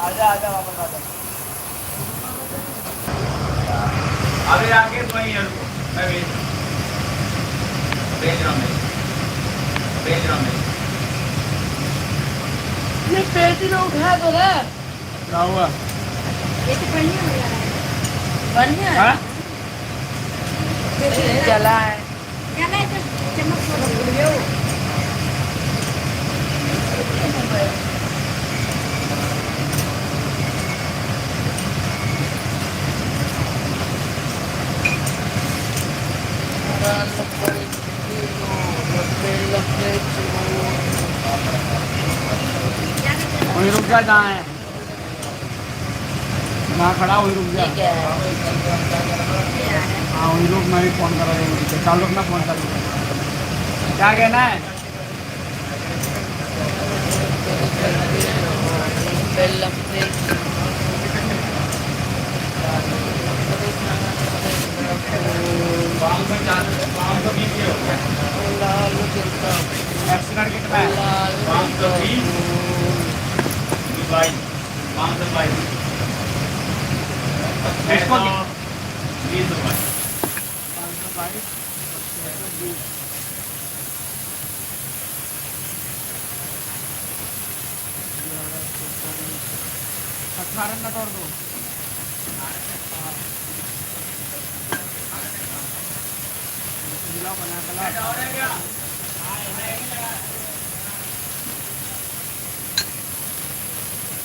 आजा आजा वापस आजा। अभी आके वहीं है, रुको मैं भेज रहा हूँ ये पेटी में उठा दो ना। क्या हुआ? ये तो बढ़िया है। जला है तो चम्मच वहीं रुक जा, जहाँ है वहाँ खड़ा, वहीं रुक जा। हाँ वहीं रुक, मैं भी फ़ोन कर रहा हूँ, चालू रखना, फ़ोन कर। क्या कहना है? एक्सीडेंट कितना है? 520 22 522 इसको 20 रुपये 522 18 का तोड़ दो। बना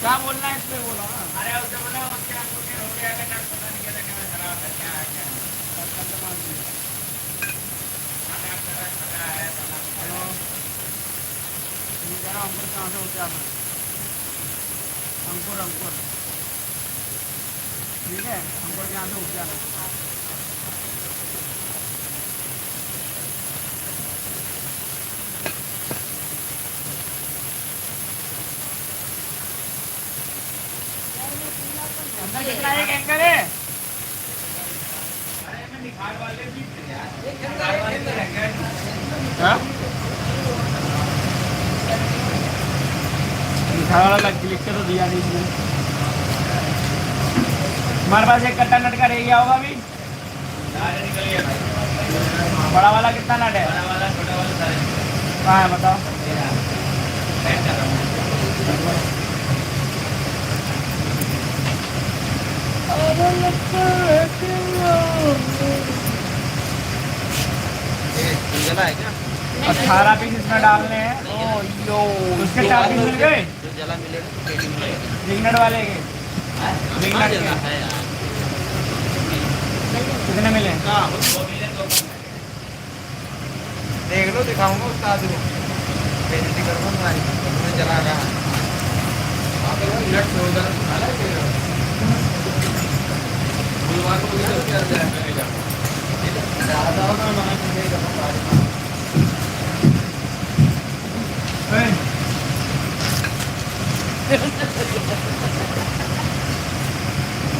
क्या बोलना है इसमें, बोलो ना। अरे उससे बोला उसके आपको क्या हो गया, पता नहीं क्या खराब है, क्या है क्या है। हेलो अंकुर कहाँ से होते आप? अंकुर ठीक है, अंकुर के यहाँ से उठ जाना। कितना एक एंकर है? मिठाई वाला लिख के तो दिया नहीं इसने। हमारे पास एक कट्टा नट का रह गया होगा अभी। बड़ा वाला कितना नट है? बड़ा वाला छोटा वाला सारे कहाँ है बताओ? जला है क्या? 18 पीस इसमें डालने हैं। ओ यो उसके 4 पीस मिल गए। जो जला मिलेगा तो पेटी मिलेगा। रिंगनट वाले के रिंगनट के कितने मिले? देख लो, दिखाऊंगा उस्ताद को, बेइज्जती करूंगा तुम्हारी, तुमने जला रहा है। मिनट से उधर बुलवा को बोलिए क्या जाएगा ज़्यादा होगा ना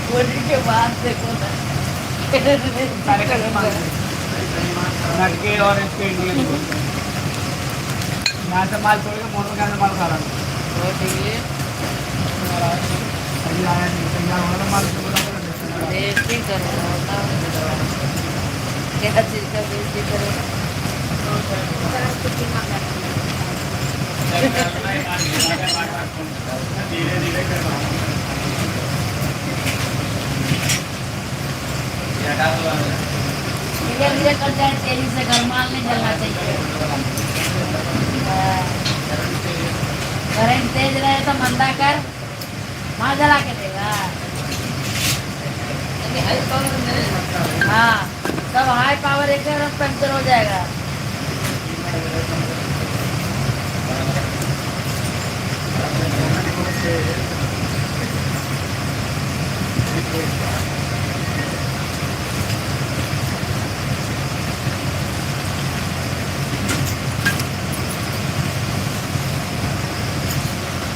बोली के बाद देखो ना नटके और इसके इंडियन यहाँ से माल छोड़ के मोटर के अंदर माल खा रहा है। अभी आया नहीं, तैयार हो रहा माल बेइज्जती करो ना, क्या चीज का बेइज्जती करो। धीरे धीरे करना। धीरे धीरे कर जाए, तेजी से घर माल नहीं जलना चाहिए। करंट तेज रहे तो मंदा कर, माल जला के देगा। हाँ सब हाई पावर एक पंचर हो जाएगा।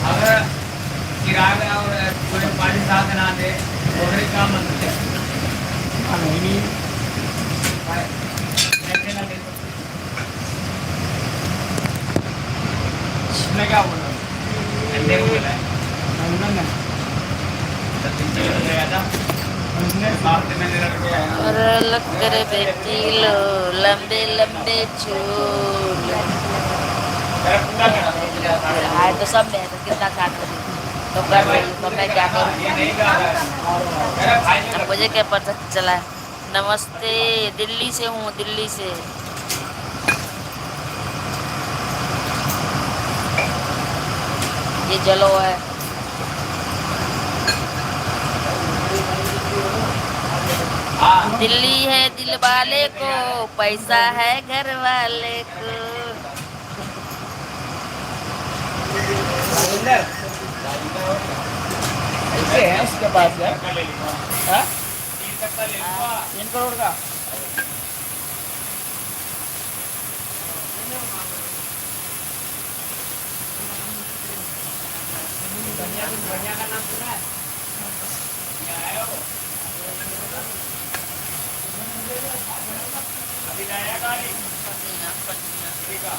अगर किराया और कोई पानी साथ ना दे और क्या मतलब है? नहीं क्या बोला? अंडे को बोला है। गया था उसने साथ मैंने रख के आया और लग करे बेटी लो लंबे लंबे चूल। हाँ तो सब में है, तो कितना खाना तो कर रही हूँ, तो मैं क्या करूँ। ये नहीं गा रहा है अब मुझे क्या पता चला। नमस्ते, दिल्ली से हूँ, दिल्ली से। ये जलो है। दिल्ली है दिल वाले को, पैसा है घर वाले को। ऐसे है उसके पास यार। ले लूंगा हाँ? 3 तक का ले लूंगा 3 करोड़ का। बढ़िया का नाम सुना है आया हो अभी लाया गाड़ी ठीक है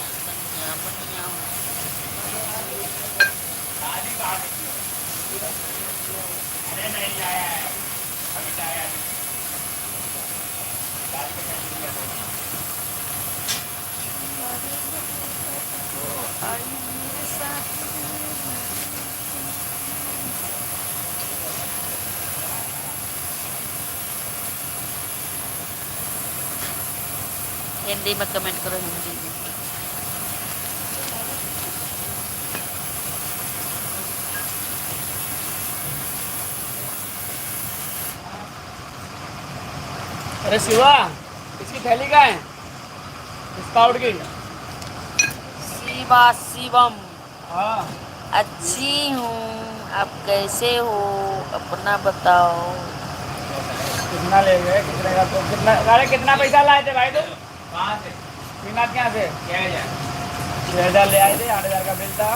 शादी कहाँ की अरे नहीं लाया है अभी लाया नहीं गाड़ी का कैंसिल किया था हिंदी में कमेंट करो, हिंदी में। अरे शिवा, इसकी थैली कहाँ है? स्काउट की। शिवा शिवम, हाँ। अच्छी हूँ, आप कैसे हो, अपना बताओ। कितना ले गए, कितने का? तो कितना, अरे कितना पैसा लाए थे भाई तुम? कहाँ से श्रीनाथ कहाँ से? क्या है 6,000 ले आए थे, 8,000 का बिल था।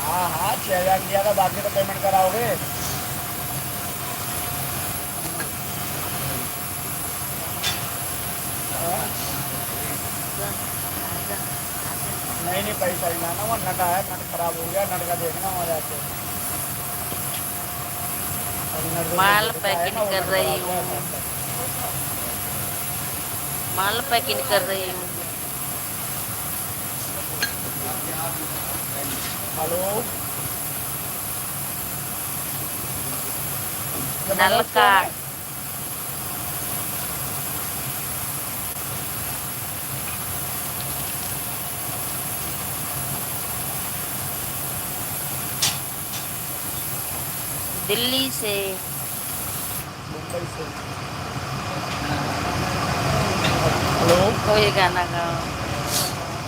हाँ हाँ 6,000 दिया था, बाकी तो पेमेंट कराओगे। हाँ? नहीं पैसा ही लाना, वो नट है, नट खराब हो गया, नट का देखना हो जाते। माल पैकिंग कर रही हूँ, माल पैकिंग कर रही हूँ। हेलो, नलका दिल्ली से, मुंबई से। हेलो, कोई गाना गाओ।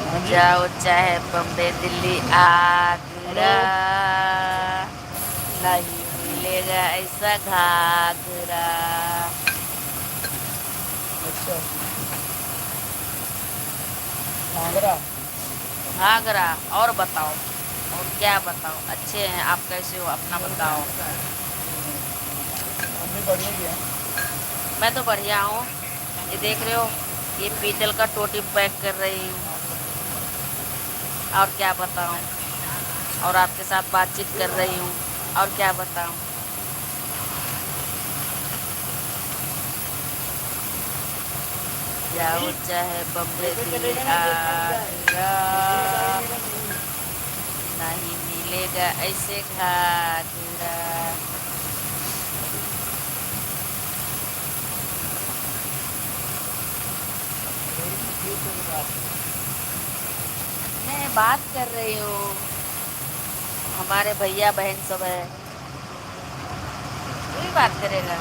हाँ जी। जाओ चाहे बम्बे दिल्ली आगरा, नहीं मिलेगा ऐसा घाघरा। अच्छा, आगरा। घाघरा। और बताओ, और क्या बताओ। अच्छे हैं, आप कैसे हो, अपना बताओ। हम भी बढ़िया ही हैं। मैं तो बढ़िया हूँ। ये देख रहे हो, ये पीतल का टोटी पैक कर रही हूँ। और क्या बताऊँ, और आपके साथ बातचीत कर रही हूँ। और क्या बताऊँ। जाओ चाहे बम्बे दिल्ली आगरा, नहीं मिलेगा ऐसे घाघरा। मैं बात कर रही हूँ, हमारे भैया बहन सब है, कोई बात करेगा।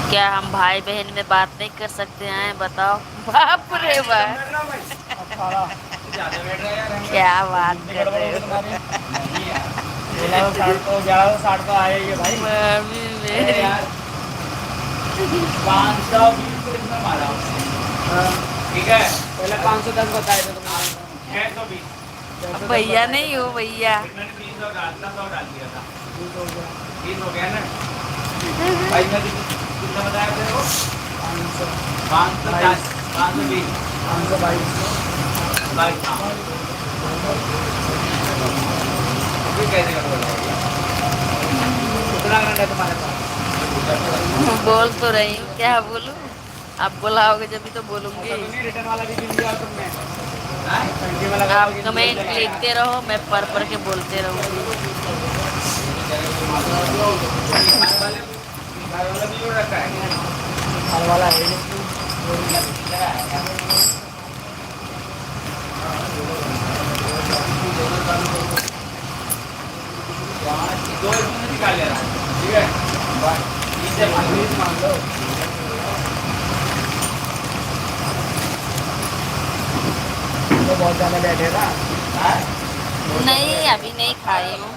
क्या हम भाई बहन में बात नहीं कर सकते हैं, बताओ। बाप रे बाप, 18 ज्यादा बैठ रहा है यार हम क्या बात कर गड़बड़ रहे हो गई हो। तुम्हारी। नहीं यार 1160 तो 1160 तो आए ये भाई। मम्मी अरे मेरी, यार 520 में मारा हाँ, ठीक है पहले 510 बताए थे तुमने। 620 अब भैया नहीं हो भैया। मैंने 300 डालता 100 डाल दिया था। 30 हो गया ना भाई। मैं कितना बताया तेरे को? 500 520 522 अभी कैसे करोगे? कितना घंटा है तुम्हारे पास? बोल तो रही हूँ, क्या बोलूँ? आप बुलाओगे जब भी तो बोलूंगी। रिटर्न वाला भी दिया तुमने? आप कमेंट लिखते रहो, मैं पढ़ के बोलते रहूंगी। वाला है दो निकाल ले रहा है, ठीक है? मान लो तो बहुत ज़्यादा बैठेगा। नहीं अभी नहीं खाई हूँ।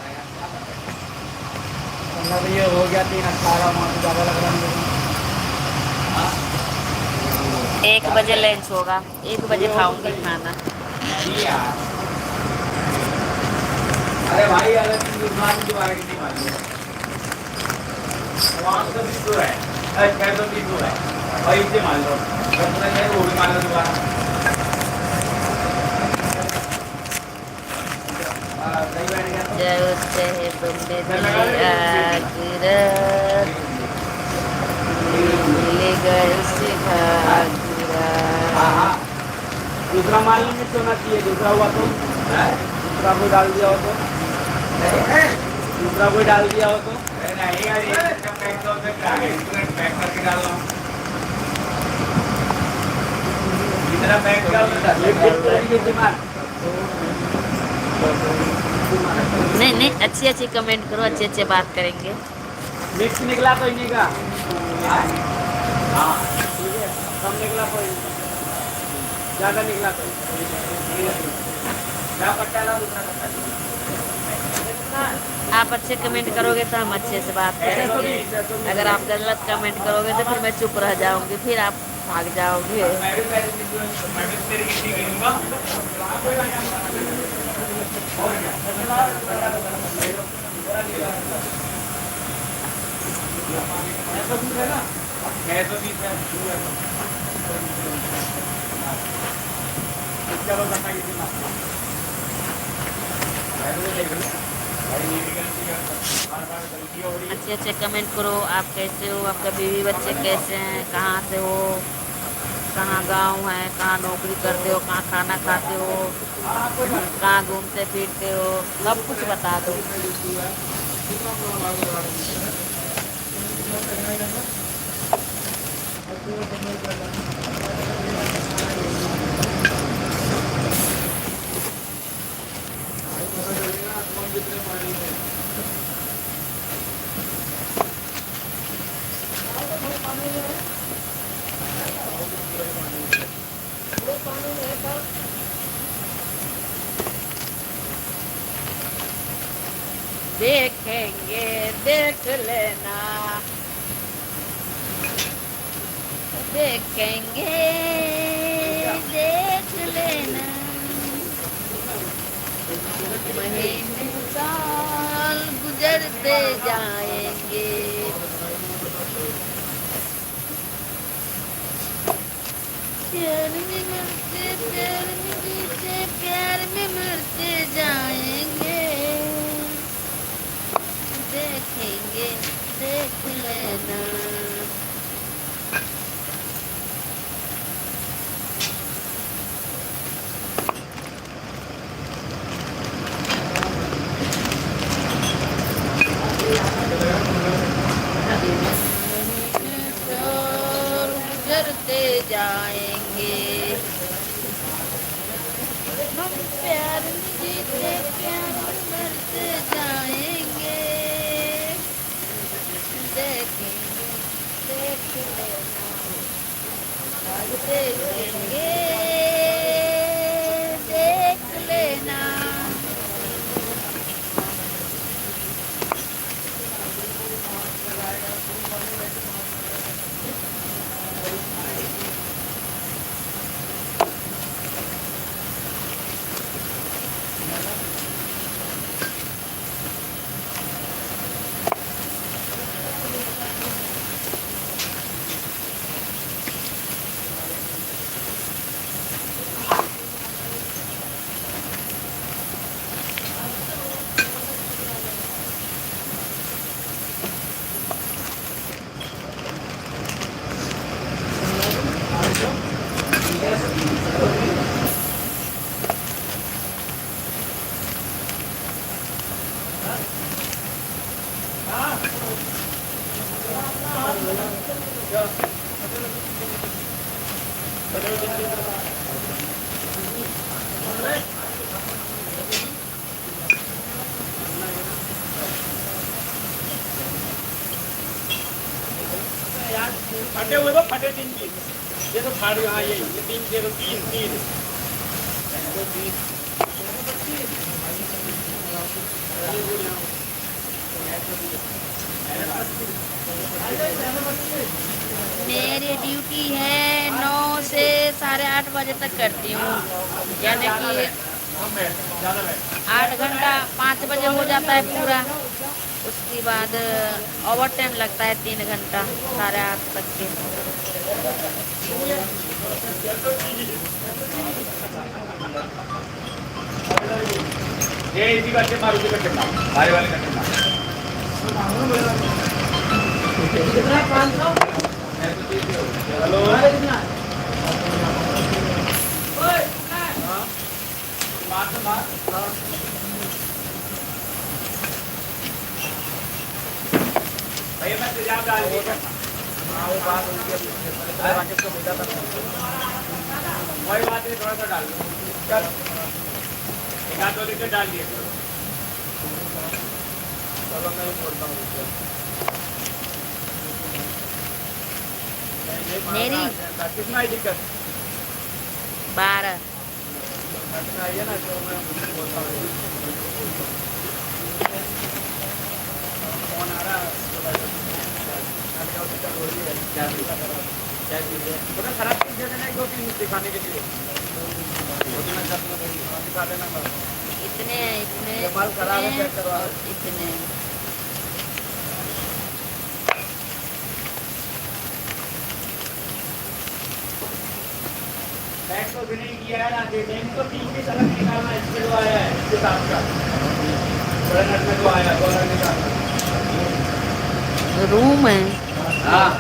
मतलब ये हो गया 3:18 वहाँ से ज़्यादा लग रहा है मुझे। 1 बजे लंच होगा, 1 बजे खाऊंगी खाना। नहीं यार, अरे भाई अलग दुकान के बारे में नहीं मालूम। वहाँ से भी दूर है, 620 दूर है, भाई इससे मान लो, वो भी मान लो दोबारा। जय चाहे बम्बे दूसरा मान लो मिस होना चाहिए, दूसरा हुआ तो दूसरा कोई डाल दिया हो तो, दूसरा कोई डाल दिया हो तो नहीं यार, ये पैक करके डाल रहा हूँ। इतना पैक कर नहीं नहीं, अच्छी कमेंट करो, अच्छे बात करेंगे। मिक्स निकला कोई नहीं का? हाँ ठीक है, कम निकला कोई, ज़्यादा निकला कोई, क्या पट्टा ला दूसरा पट्टा। आप अच्छे कमेंट करोगे तो हम अच्छे से बात करेंगे। अगर आप गलत कमेंट करोगे तो फिर मैं चुप रह जाऊंगी, फिर आप भाग जाओगे। मैं भी तेरी गिनती गिनूंगा। अच्छे कमेंट करो। आप कैसे हो, आपका बीवी बच्चे कैसे हैं, कहाँ से हो, कहाँ गांव है, कहाँ नौकरी करते हो, कहाँ खाना खाते हो, कहाँ घूमते फिरते हो, सब कुछ बता दो। देखेंगे देख लेना, देखेंगे देख लेना, महीने साल गुजरते जाएंगे, प्यार में मरते प्यार में जीते प्यार में मरते जाएंगे, देखेंगे देख लेना। गुजरते जाएंगे, हम प्यार में जीते प्यार में मरते जाएंगे, देखेंगे देख लेना, देखेंगे देख लेना। फटे हुए वो फटे 3 पीस, ये तो फाड़ हाँ ये 3 ये तो 3 मेरी ड्यूटी है 9 से 8:30 बजे तक करती हूँ, यानी कि 8 घंटा 5 बजे हो जाता है पूरा। उसके बाद ओवर टाइम लगता है 3 घंटा 8:30 तक के। ये इसी का के मारुति का कितना भाई वाले का कितना कितना 500 हेलो ओए मार भैया मैं तेजाब डाल दिया। हाँ वो बात उनकी राकेश को भेजा था वही बात है, थोड़ा सा डाल दो, चल 1-2 लीटर डाल दिए। चलो मैं बोलता हूँ मेरी कितना ही दिक्कत 12 आई है ना, तो मैं बोलता हूँ फोन आ रहा है थोड़ा खराब चीज दे देना, 2-3 दिखाने के लिए दिखा देना। इतने इतने ये माल खराब है, चेक करवा लो। इतने पैक तो भी नहीं किया है ना, डेटिंग तो 3 की तरफ निकालना, इसके जो आया है इसके साथ का बड़े नट में जो आया डॉलर निकालना। रूम है। हाँ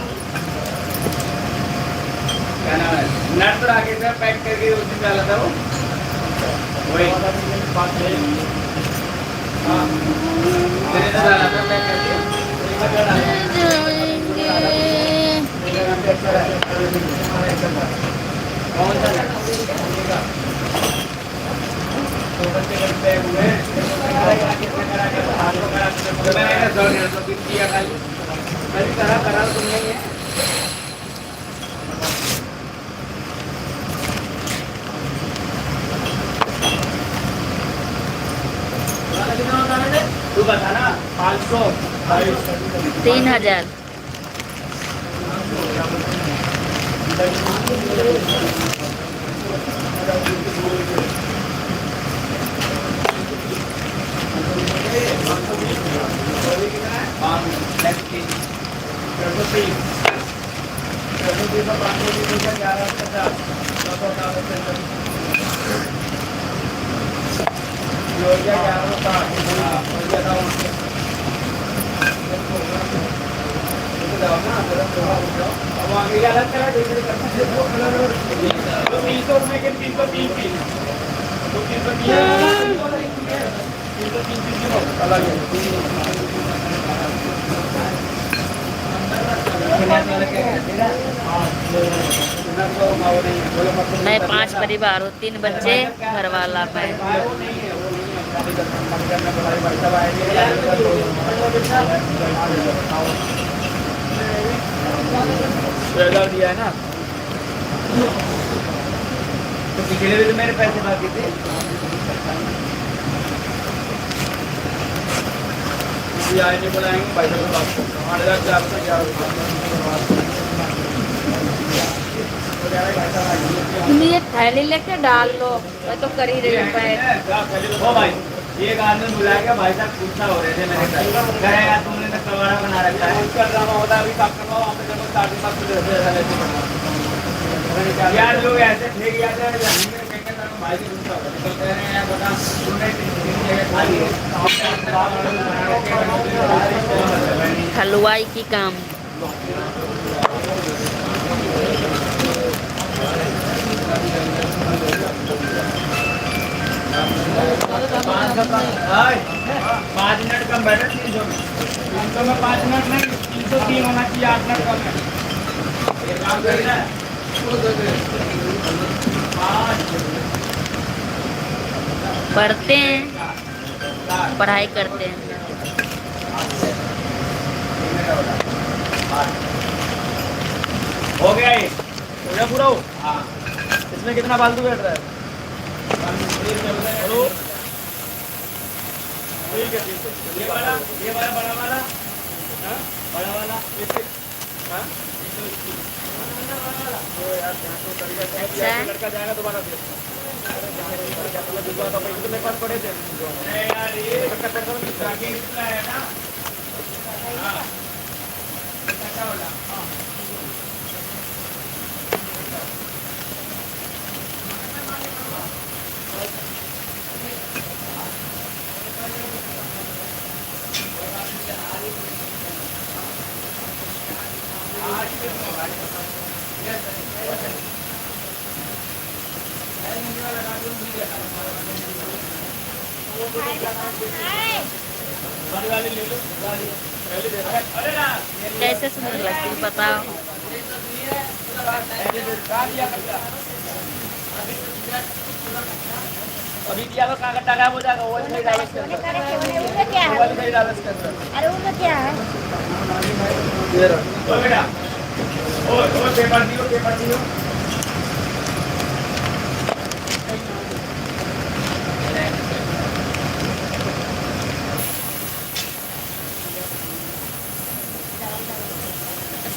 क्या नाम है, नट तो आगे से पैक करके उस दिन डाला था वो वही। हाँ तेरे से डाला था पैक करके कौन सा पैक हुए करा तुम नहीं है। तू बता ना 500 3000 मैं 5 परिवार हूँ, 3 बच्चे, घर वाला मैं। दिया है ना, तो पिछले भी तो मेरे पैसे बाकी थे। आएंगे बुलाएंगे भाई साहब, आपको 8,411 तुम ये थैली लेके डाल लो, मैं तो कर ही रही हूँ पैक। ओ भाई एक आदमी बुला के भाई साहब पूछना हो रहे थे मेरे साथ, कह रहे यार तुमने तो कबाड़ा बना रखा है, उसका ड्रामा होता है, अभी साफ करवाओ, वहाँ पे जब 7,500 यार लोग ऐसे फेंक जाते हैं, भाई से पूछता होगा तो कह रहे हैं यार बता तुमने हलवाई की काम। पाँच मिनट कम बैठे 300 में 300 में 5 मिनट नहीं 303 होना चाहिए 8 मिनट कम है ये काम करना है पढ़ते हैं पढ़ाई करते हैं हो गया ये हो गया पूरा हो हाँ इसमें कितना फालतू बैठ रहा है हेलो ठीक है ये वाला बड़ा वाला हाँ बड़ा वाला हाँ अच्छा लड़का जाएगा दोबारा फिर मेरे पास पड़े थे यार ये कितना है ना हाँ अच्छा वाला हाँ वाली ले लो पहले दे रहा अरे ना कैसे सुंदर लगती है बताओ अभी क्या वो कागज टाका हो जाएगा वो नहीं डाल सकते वो नहीं डाल सकते अरे वो क्या है ये रहो ओ बेटा ओ पेपर दियो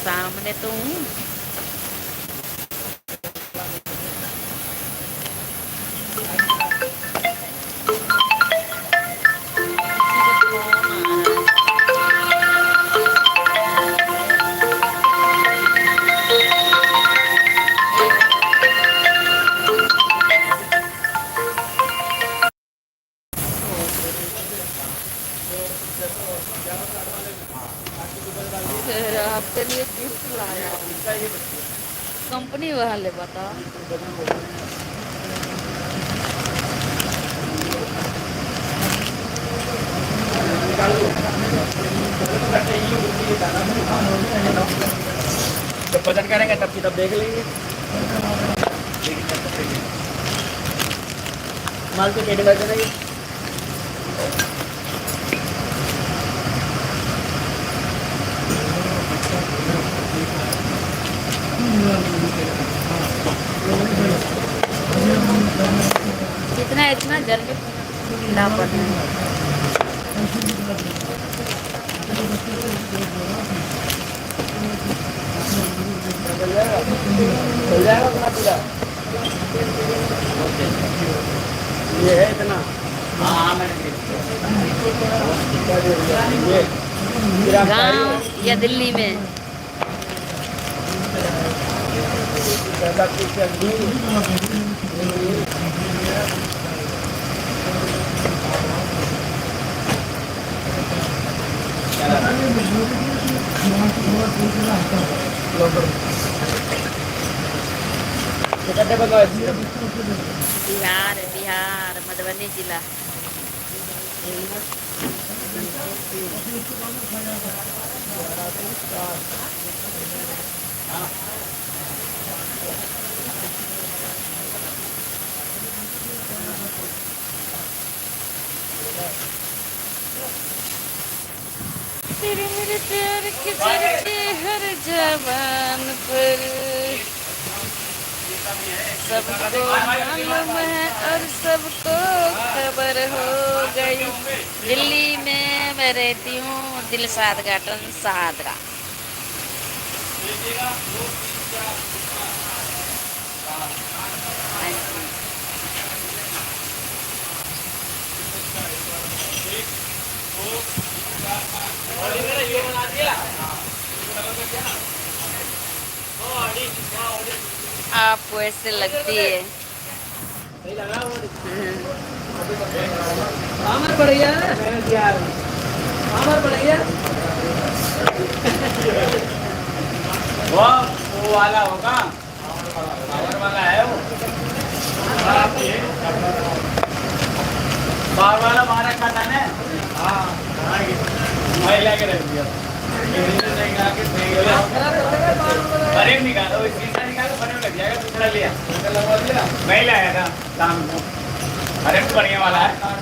सामने तो हूँ आपके लिए गिफ्ट लाया कंपनी वाले बताओ जब बजट करेंगे तब की तब देख लेंगे माल तो केटे बैठे रहेगी इतना जल्दी ठंडा पड़ना है चल जाएगा अपना पूरा ये है इतना हाँ हाँ मैंने ये गांव या दिल्ली में पैसा कुछ बिहार मधुबनी जिला तेरे मेरे प्यार के चलते हर जवान पर सबको मालूम है और सबको खबर हो गई दिल्ली में मैं रहती हूँ दिलशाद गार्डन शाहदरा आपको ऐसे लगती है आमर बढ़िया आमर बढ़िया वो वाला होगा पावर वाला है वो बार वाला मारा खाता ना हाँ महिला के रख दिया नहीं खा के फ्रेम निकालो शीशा निकालो फ्रेम लग जाएगा दूसरा लिया लगवा दिया नहीं लाया था शाम को फ्रेम तो बढ़िया वाला है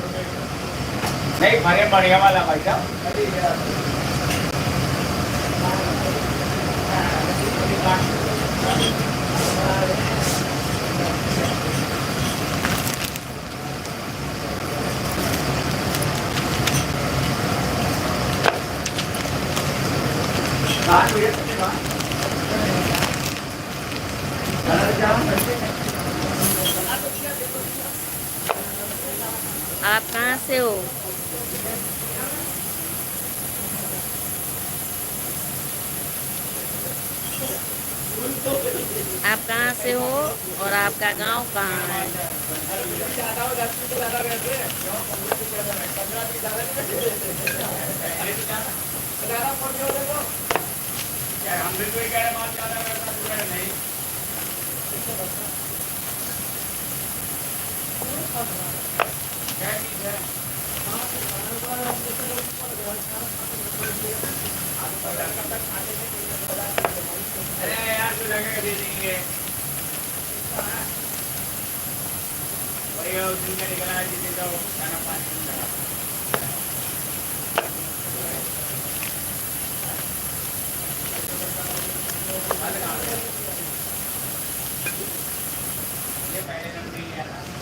नहीं फ्रेम बढ़िया वाला भाई साहब आप कहाँ से हो? आप कहाँ से हो और आपका गांव कहाँ है? अरे यार तू लगा के दे देंगे वही उस दिन का निकला है जिसे तो खाना पानी नहीं लगा ये पहले नंबर नहीं आया